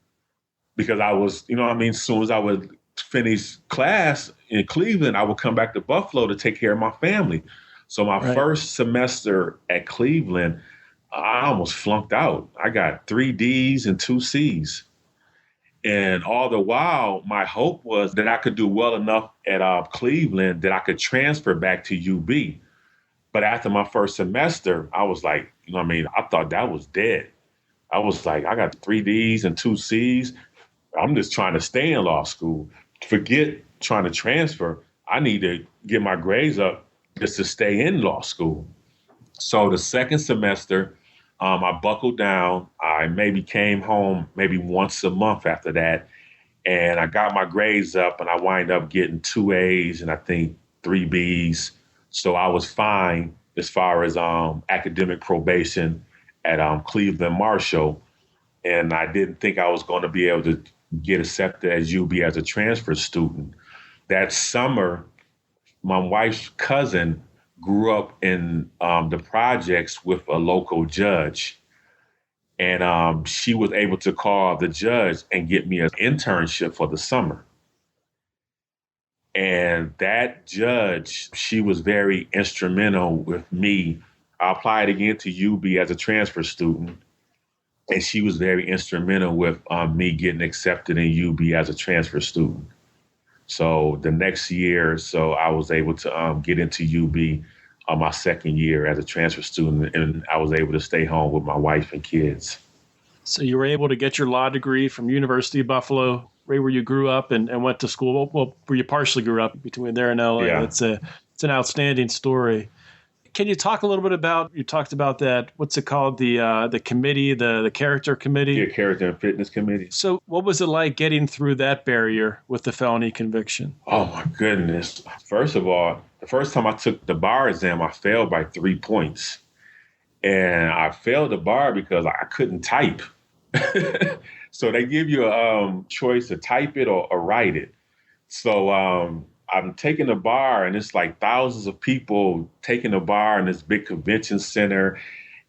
because I was, you know what I mean, as soon as I would finish class in Cleveland, I would come back to Buffalo to take care of my family. So my first semester at Cleveland, I almost flunked out. I got 3 Ds and 2 Cs. And all the while, my hope was that I could do well enough at Cleveland that I could transfer back to UB. But after my first semester, I was like, you know what I mean? I thought that was dead. I was like, I got 3 Ds and 2 Cs. I'm just trying to stay in law school. Forget trying to transfer. I need to get my grades up just to stay in law school. So the second semester, I buckled down. I maybe came home maybe once a month after that. And I got my grades up, and I wind up getting 2 A's and I think 3 B's. So I was fine as far as academic probation at Cleveland Marshall. And I didn't think I was going to be able to get accepted as UB as a transfer student. That summer, my wife's cousin grew up in the projects with a local judge. And she was able to call the judge and get me an internship for the summer. And that judge, she was very instrumental with me. I applied again to UB as a transfer student, and she was very instrumental with me getting accepted in UB as a transfer student. So the next year, I was able to get into UB my second year as a transfer student, and I was able to stay home with my wife and kids. So you were able to get your law degree from University of Buffalo, right where you grew up and went to school. Well, where you partially grew up between there and LA. Yeah. It's an outstanding story. Can you talk a little bit about, you talked about that, what's it called, the committee, the character committee? Yeah, character and fitness committee. So what was it like getting through that barrier with the felony conviction? Oh, my goodness. First of all, the first time I took the bar exam, I failed by 3 points. And I failed the bar because I couldn't type. So they give you a choice to type it or write it. So I'm taking the bar, and it's like thousands of people taking the bar in this big convention center.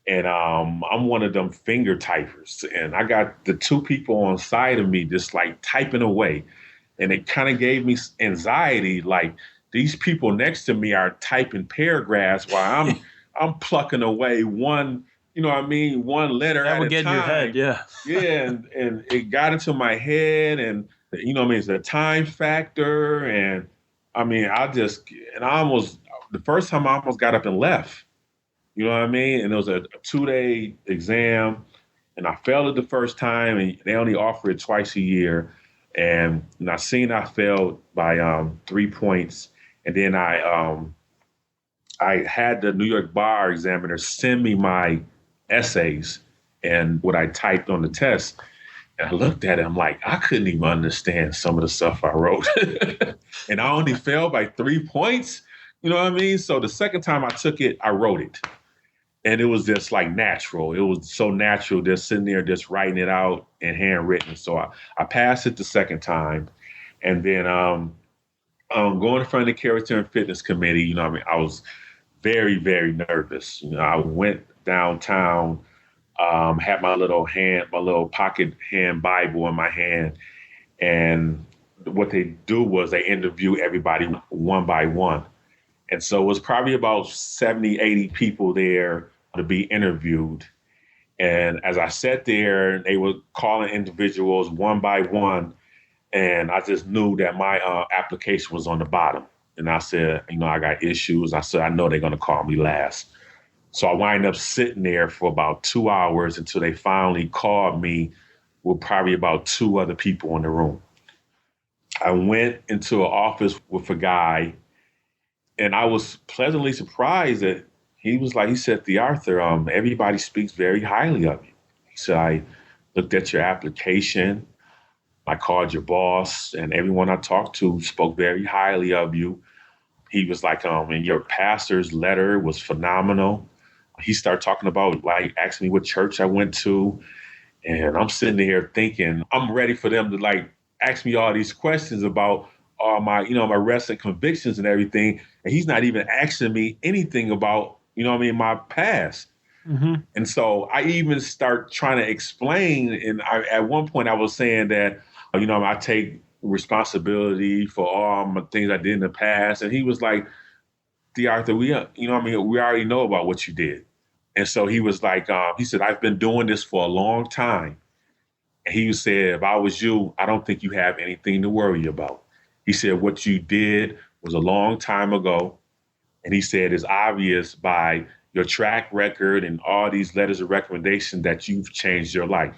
And I'm one of them finger typers. And I got the 2 people on side of me just like typing away. And it kind of gave me anxiety. Like, these people next to me are typing paragraphs while I'm plucking away one, one letter at a time. That would get in your head, yeah. Yeah, and it got into my head, and, it's a time factor. And, the first time I almost got up and left. You know what I mean? And it was a 2-day exam, and I failed it the first time, and they only offer it twice a year. And I failed by 3 points. And then I had the New York bar examiner send me my essays and what I typed on the test. And I looked at it, I'm like, I couldn't even understand some of the stuff I wrote. And I only failed by 3 points. You know what I mean? So the second time I took it, I wrote it. And it was just like natural. It was so natural just sitting there, just writing it out and handwritten. So I passed it the second time. And then going in front of the character and fitness committee, I was very, very nervous. I went downtown, had my little pocket hand Bible in my hand. And what they do was they interview everybody one by one. And so it was probably about 70, 80 people there to be interviewed. And as I sat there, they were calling individuals one by one. And I just knew that my application was on the bottom. And I said, I got issues. I said, I know they're going to call me last. So I wind up sitting there for about 2 hours until they finally called me with probably about 2 other people in the room. I went into an office with a guy, and I was pleasantly surprised that he said, TheArthur, everybody speaks very highly of you. He said, I looked at your application. I called your boss, and everyone I talked to spoke very highly of you. He was like, and your pastor's letter was phenomenal. He started talking about, asking me what church I went to. And I'm sitting there thinking, I'm ready for them to ask me all these questions about all my, my arrests and convictions and everything. And he's not even asking me anything about, my past. Mm-hmm. And so I even start trying to explain. And at one point I was saying that, I take responsibility for all my things I did in the past. And he was like, TheArthur, we already know about what you did. And so he was like, he said, I've been doing this for a long time. And he said, if I was you, I don't think you have anything to worry about. He said, what you did was a long time ago. And he said, it's obvious by your track record and all these letters of recommendation that you've changed your life.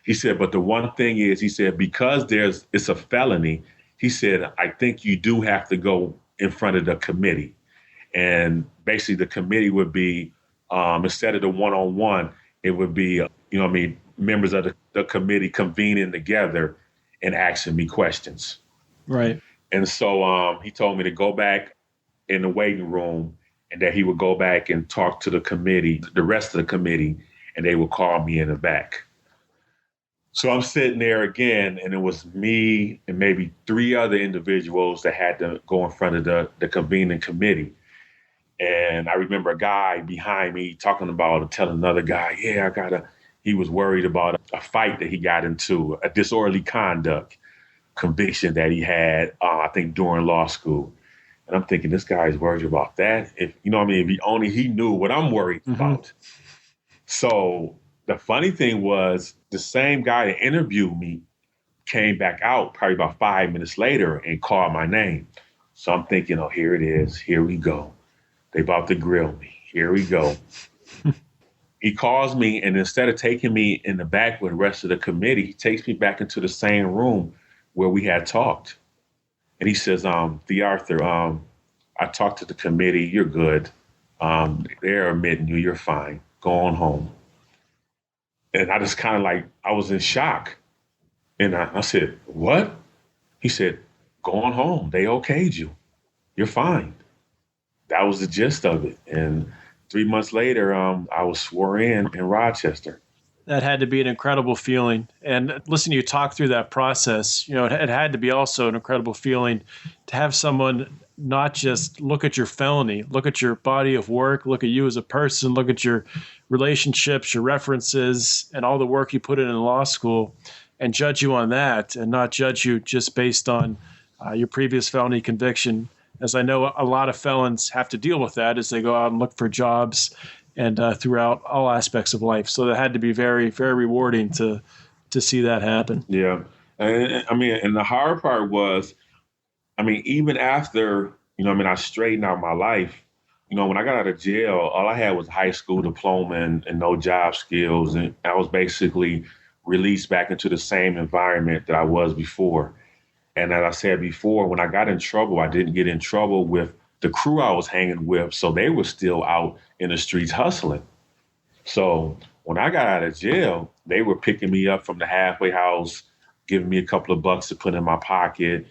He said, but the one thing is, he said, because it's a felony, he said, I think you do have to go in front of the committee. And basically the committee would be, instead of the one-on-one, it would be, members of the committee convening together and asking me questions. Right. And so he told me to go back in the waiting room, and that he would go back and talk to the committee, the rest of the committee, and they would call me in the back. So I'm sitting there again, and it was me and maybe 3 other individuals that had to go in front of the convening committee. And I remember a guy behind me telling another guy, he was worried about a fight that he got into, a disorderly conduct conviction that he had, I think during law school. And I'm thinking, this guy is worried about that. If he only he knew what I'm worried about. So the funny thing was, the same guy that interviewed me came back out probably about 5 minutes later and called my name. So I'm thinking, here it is. Here we go. They about to grill me. Here we go. He calls me, and instead of taking me in the back with the rest of the committee, he takes me back into the same room where we had talked. And he says, TheArthur, I talked to the committee. You're good. They're admitting you. You're fine. Go on home. And I just kind of I was in shock. And I said, what? He said, go on home. They okayed you. You're fine. That was the gist of it. And 3 months later, I was sworn in Rochester. That had to be an incredible feeling. And listening to you talk through that process, it had to be also an incredible feeling to have someone not just look at your felony, look at your body of work, look at you as a person, look at your relationships, your references, and all the work you put in law school, and judge you on that, and not judge you just based on your previous felony conviction. As I know, a lot of felons have to deal with that as they go out and look for jobs and throughout all aspects of life. So that had to be very, very rewarding to see that happen. Yeah. And the hard part was, even after, I straightened out my life, when I got out of jail, all I had was a high school diploma and no job skills. And I was basically released back into the same environment that I was before. And as I said before, when I got in trouble, I didn't get in trouble with the crew I was hanging with. So they were still out in the streets hustling. So when I got out of jail, they were picking me up from the halfway house, giving me a couple of bucks to put in my pocket.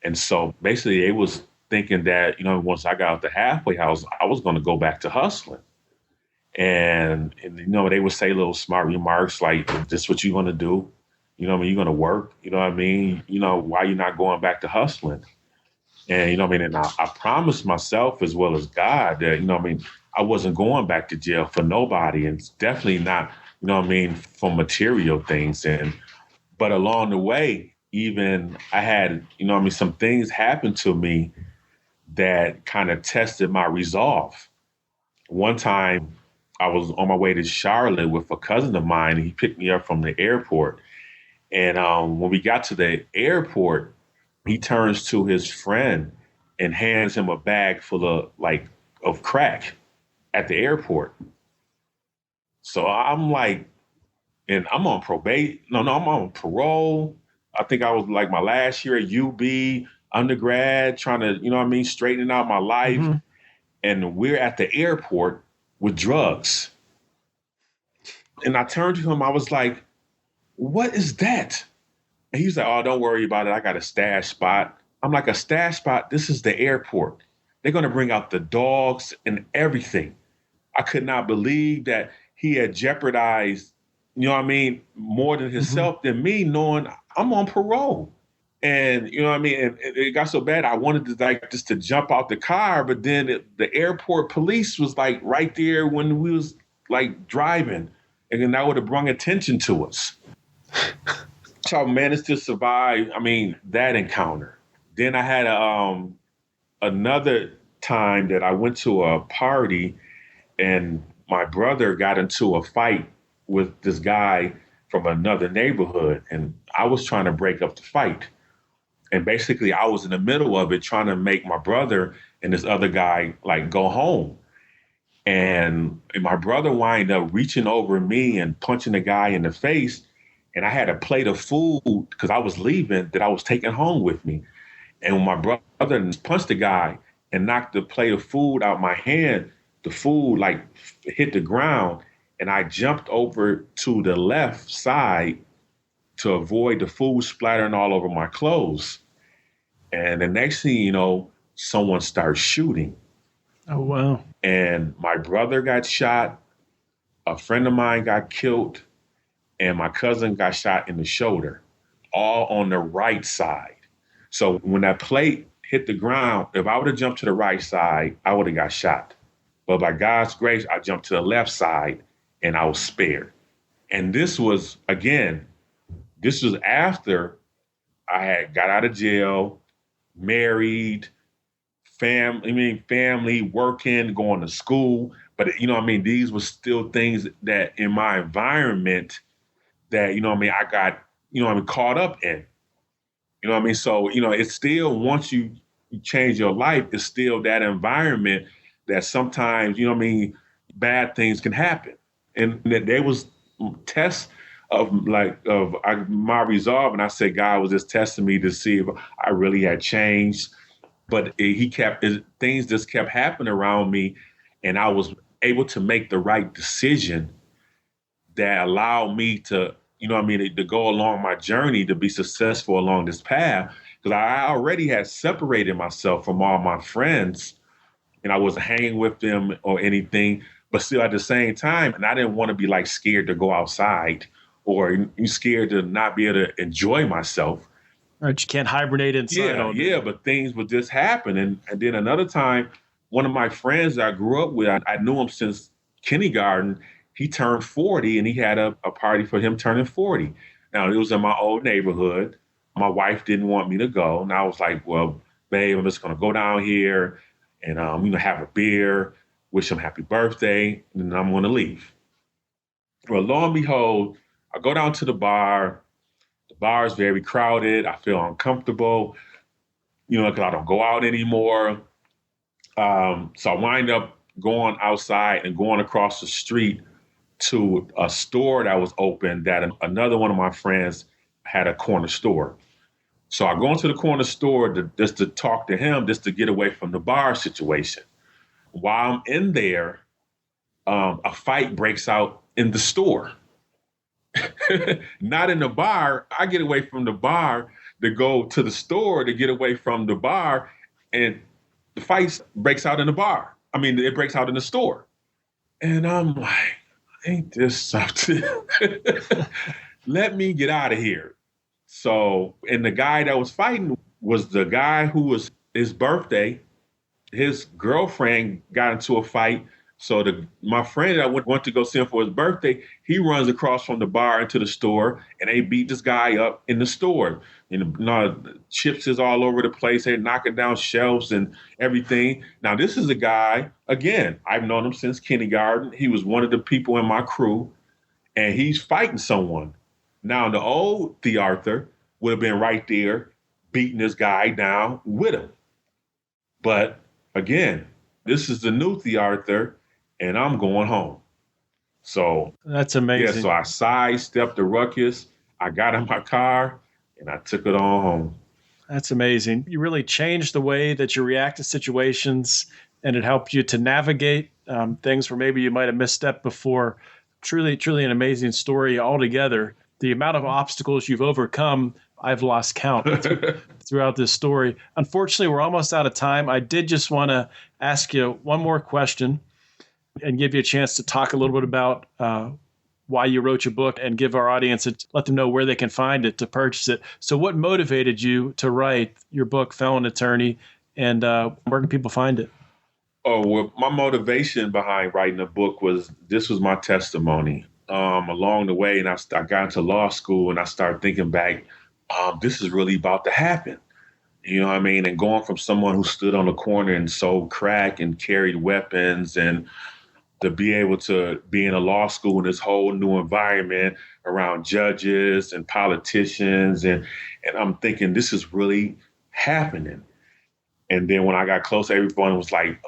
And so basically they was thinking that, once I got out the halfway house, I was going to go back to hustling. And they would say little smart remarks like, this is what you're going to do. You're going to work. Why you're not going back to hustling? And, and I promised myself as well as God that, I wasn't going back to jail for nobody, and it's definitely not, for material things. But along the way, even I had, some things happened to me that kind of tested my resolve. One time I was on my way to Charlotte with a cousin of mine, and he picked me up from the airport. And when we got to the airport, he turns to his friend and hands him a bag full of crack at the airport. So I'm like, and I'm on probation. No, I'm on parole. I think I was my last year at UB, undergrad, trying to, straightening out my life. Mm-hmm. And we're at the airport with drugs. And I turned to him, I was like, what is that? And he's like, oh, don't worry about it. I got a stash spot. I'm like, a stash spot? This is the airport. They're going to bring out the dogs and everything. I could not believe that he had jeopardized, more than himself than me, knowing I'm on parole. And, and it got so bad, I wanted to just to jump out the car. But then the airport police was right there when we was driving. And then that would have brought attention to us. So I managed to survive, that encounter. Then I had another time that I went to a party and my brother got into a fight with this guy from another neighborhood. And I was trying to break up the fight. And basically I was in the middle of it trying to make my brother and this other guy go home. And my brother wound up reaching over me and punching the guy in the face. And I had a plate of food because I was leaving that I was taking home with me. And when my brother punched the guy and knocked the plate of food out my hand, the food hit the ground. And I jumped over to the left side to avoid the food splattering all over my clothes. And the next thing you know, someone starts shooting. Oh, wow. And my brother got shot. A friend of mine got killed. And my cousin got shot in the shoulder, all on the right side. So when that plate hit the ground, if I would have jumped to the right side, I would have got shot. But by God's grace, I jumped to the left side and I was spared. And this was after I had got out of jail, married, family, working, going to school. But, these were still things that in my environment that, I got, caught up in. So, it's still, once you change your life, it's still that environment that sometimes, bad things can happen. And that there was tests of my resolve. And I said, God was just testing me to see if I really had changed. But things just kept happening around me. And I was able to make the right decision that allowed me to, to go along my journey to be successful along this path. Because I already had separated myself from all my friends and I wasn't hanging with them or anything. But still at the same time, and I didn't want to be like scared to go outside or scared to not be able to enjoy myself. Right, you can't hibernate inside. Yeah, but things would just happen. And then another time, one of my friends that I grew up with, I knew him since kindergarten. He turned 40 and he had a party for him turning 40. Now, it was in my old neighborhood. My wife didn't want me to go. And I was like, well, babe, I'm just going to go down here and, have a beer, wish him happy birthday, and then I'm going to leave. Well, lo and behold, I go down to the bar. The bar is very crowded. I feel uncomfortable, because I don't go out anymore. So I wind up going outside and going across the street to a store that was open that another one of my friends had a corner store. So I go into the corner store just to talk to him, just to get away from the bar situation. While I'm in there, a fight breaks out in the store. Not in the bar. I get away from the bar to go to the store to get away from the bar, and the fight breaks out in the bar. It breaks out in the store. And I'm like, ain't this something? Let me get out of here. So, and the guy that was fighting was the guy who was his birthday. His girlfriend got into a fight. So my friend that went to go see him for his birthday, he runs across from the bar into the store, and they beat this guy up in the store. Chips is all over the place. They're knocking down shelves and everything. Now, this is a guy, again, I've known him since kindergarten. He was one of the people in my crew, and he's fighting someone. Now, the old TheArthur would have been right there beating this guy down with him. But again, this is the new TheArthur, and I'm going home. So that's amazing. Yeah, so I sidestepped the ruckus. I got in my car, and I took it on home. That's amazing. You really changed the way that you react to situations, and it helped you to navigate things where maybe you might have misstepped before. Truly, truly an amazing story altogether. The amount of obstacles you've overcome, I've lost count throughout this story. Unfortunately, we're almost out of time. I did just want to ask you one more question and give you a chance to talk a little bit about why you wrote your book and give our audience, let them know where they can find it to purchase it. So what motivated you to write your book, Felon Attorney, and where can people find it? Oh, well, my motivation behind writing the book was my testimony. Along the way, and I got into law school, and I started thinking back, this is really about to happen. You know what I mean? And going from someone who stood on the corner and sold crack and carried weapons, and to be able to be in a law school in this whole new environment around judges and politicians, and I'm thinking this is really happening. And then when I got close, everyone was like,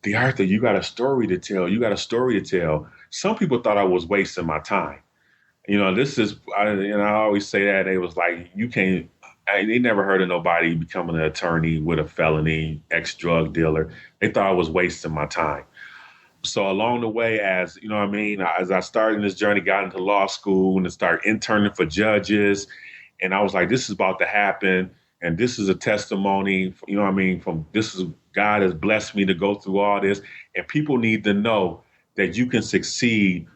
TheArthur, you got a story to tell. You got a story to tell. Some people thought I was wasting my time. I always say that. They was like, they never heard of nobody becoming an attorney with a felony, ex-drug dealer. They thought I was wasting my time. So along the way, as I started this journey, got into law school and started interning for judges. And I was like, this is about to happen. And this is a testimony, God has blessed me to go through all this. And people need to know that you can succeed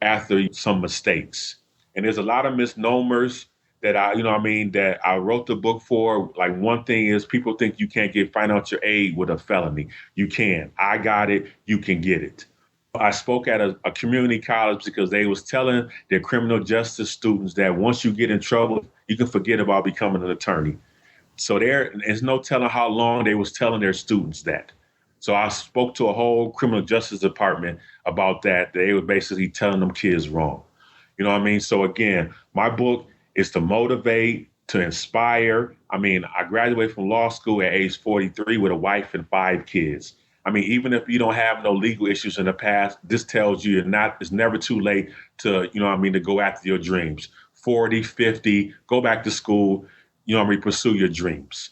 after some mistakes. And there's a lot of misnomers that that I wrote the book for. Like, one thing is, people think you can't get financial aid with a felony. You can. I got it. You can get it. I spoke at a community college because they was telling their criminal justice students that once you get in trouble, you can forget about becoming an attorney. So there's no telling how long they was telling their students that. So I spoke to a whole criminal justice department about that. They were basically telling them kids wrong. You know what I mean? So again, my book is to motivate, to inspire. I graduated from law school at age 43 with a wife and 5 kids. I mean, even if you don't have no legal issues in the past, this tells you it's never too late to, to go after your dreams. 40, 50, go back to school, pursue your dreams.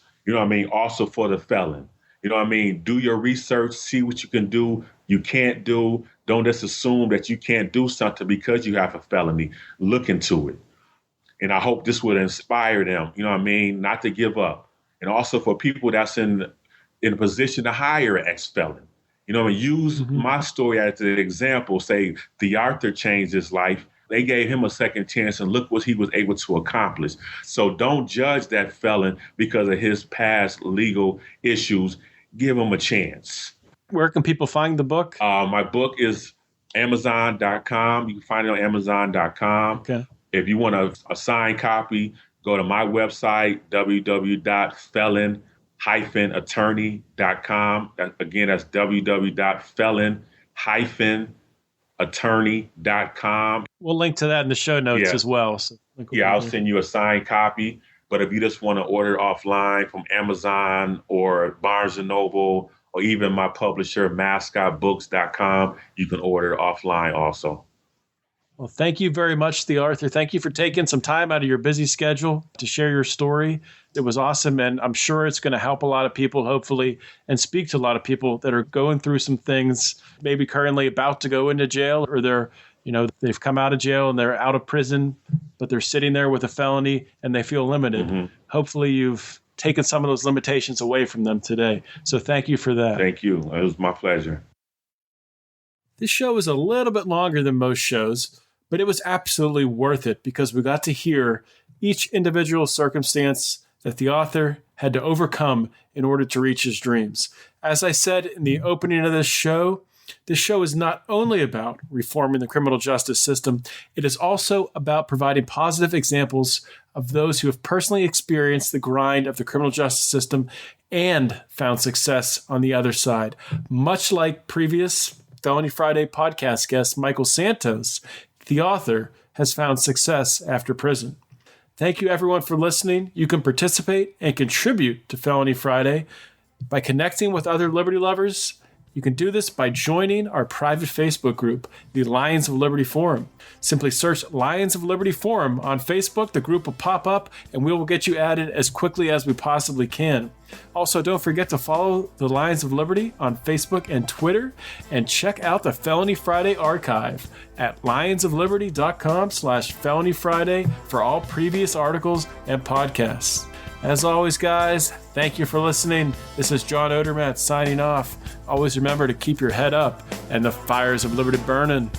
Also for the felon, do your research, see what you can do, you can't do. Don't just assume that you can't do something because you have a felony. Look into it. And I hope this would inspire them, not to give up. And also for people that's in a position to hire an ex-felon, use my story as an example. Say TheArthur changed his life. They gave him a second chance, and look what he was able to accomplish. So don't judge that felon because of his past legal issues. Give him a chance. Where can people find the book? My book is Amazon.com. You can find it on Amazon.com. Okay. If you want a signed copy, go to my website, www.felon-attorney.com. Again, that's www.felon-attorney.com. We'll link to that in the show notes as well. So I'll send you a signed copy. But if you just want to order it offline from Amazon or Barnes & Noble or even my publisher, mascotbooks.com, you can order it offline also. Well, thank you very much, TheArthur. Thank you for taking some time out of your busy schedule to share your story. It was awesome, and I'm sure it's going to help a lot of people, hopefully, and speak to a lot of people that are going through some things, maybe currently about to go into jail, or they've come out of jail and they're out of prison, but they're sitting there with a felony and they feel limited. Mm-hmm. Hopefully you've taken some of those limitations away from them today. So thank you for that. Thank you. It was my pleasure. This show is a little bit longer than most shows, but it was absolutely worth it because we got to hear each individual circumstance that TheArthur had to overcome in order to reach his dreams. As I said in the opening of this show is not only about reforming the criminal justice system, it is also about providing positive examples of those who have personally experienced the grind of the criminal justice system and found success on the other side. Much like previous Felony Friday podcast guest Michael Santos, TheArthur has found success after prison. Thank you, everyone, for listening. You can participate and contribute to Felony Friday by connecting with other liberty lovers. You can do this by joining our private Facebook group, the Lions of Liberty Forum. Simply search Lions of Liberty Forum on Facebook. The group will pop up, and we will get you added as quickly as we possibly can. Also, don't forget to follow the Lions of Liberty on Facebook and Twitter, and check out the Felony Friday archive at lionsofliberty.com/Felony Friday for all previous articles and podcasts. As always, guys, thank you for listening. This is John Odermatt signing off. Always remember to keep your head up and the fires of liberty burning.